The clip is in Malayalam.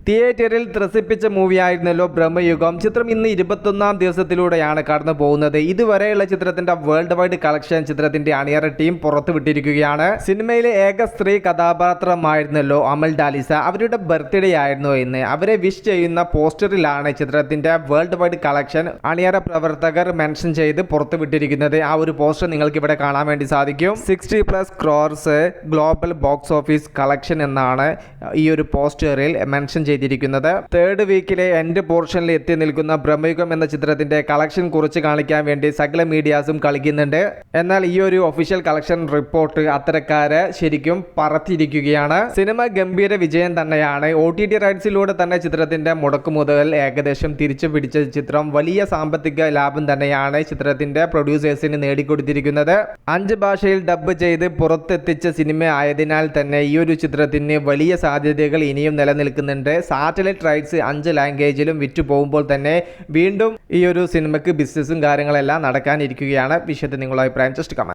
തിയേറ്ററിൽ ത്രസിപ്പിച്ച മൂവിയായിരുന്നല്ലോ ബ്രഹ്മയുഗം. ചിത്രം ഇന്ന് 21-ാം ദിവസത്തിലൂടെയാണ് കടന്നു പോകുന്നത്. ഇതുവരെയുള്ള ചിത്രത്തിന്റെ വേൾഡ് വൈഡ് കളക്ഷൻ ചിത്രത്തിന്റെ അണിയറ ടീം പുറത്തുവിട്ടിരിക്കുകയാണ്. സിനിമയിലെ ഏക സ്ത്രീ കഥാപാത്രമായിരുന്നല്ലോ അമൽ ഡാലിസ. അവരുടെ ബർത്ത്ഡേ ആയിരുന്നു ഇന്ന്. അവരെ വിഷ് ചെയ്യുന്ന പോസ്റ്ററിലാണ് ചിത്രത്തിന്റെ വേൾഡ് വൈഡ് കളക്ഷൻ അണിയറ പ്രവർത്തകർ മെൻഷൻ ചെയ്ത് പുറത്തുവിട്ടിരിക്കുന്നത്. ആ ഒരു പോസ്റ്റർ നിങ്ങൾക്ക് ഇവിടെ കാണാൻ വേണ്ടി സാധിക്കും. 60+ crores global box office collection എന്നാണ് ഈ ഒരു പോസ്റ്ററിൽ മെൻഷൻ ചെയ്തിരിക്കുന്നത്. തേർഡ് വീക്കിലെ എൻഡ് പോർഷനിൽ എത്തി നിൽക്കുന്ന ബ്രഹ്മയുഗം എന്ന ചിത്രത്തിന്റെ കളക്ഷൻ കുറിച്ച് കാണിക്കാൻ വേണ്ടി സകല മീഡിയാസും കളിക്കുന്നുണ്ട്. എന്നാൽ ഈ ഒരു ഒഫീഷ്യൽ കളക്ഷൻ റിപ്പോർട്ട് അത്തരക്കാരെ ശരിക്കും പറത്തിയിരിക്കുകയാണ്. സിനിമ ഗംഭീര വിജയം തന്നെയാണ്. OTT റൈറ്റ്സിലൂടെ തന്നെ ചിത്രത്തിന്റെ മുടക്കുമുതൽ ഏകദേശം തിരിച്ചു പിടിച്ച ചിത്രം വലിയ സാമ്പത്തിക ലാഭം തന്നെയാണ് ചിത്രത്തിന്റെ പ്രൊഡ്യൂസേഴ്സിന് നേടിക്കൊടുത്തിരിക്കുന്നത്. 5 ഭാഷയിൽ ഡബ് ചെയ്ത് പുറത്തെത്തിച്ച സിനിമ ആയതിനാൽ തന്നെ ഈ ഒരു ചിത്രത്തിന് വലിയ സാധ്യതകൾ ഇനിയും നിലനിൽക്കുന്നുണ്ട്. സാറ്റലൈറ്റ് റൈറ്റ്സ് 5 ലാംഗ്വേജിലും വിറ്റു പോകുമ്പോൾ തന്നെ വീണ്ടും ഈ ഒരു സിനിമയ്ക്ക് ബിസിനസ്സും കാര്യങ്ങളെല്ലാം നടക്കാനിരിക്കുകയാണ്. വിഷയത്തിൽ നിങ്ങളുടെ അഭിപ്രായം ജസ്റ്റ് കമന്റ്.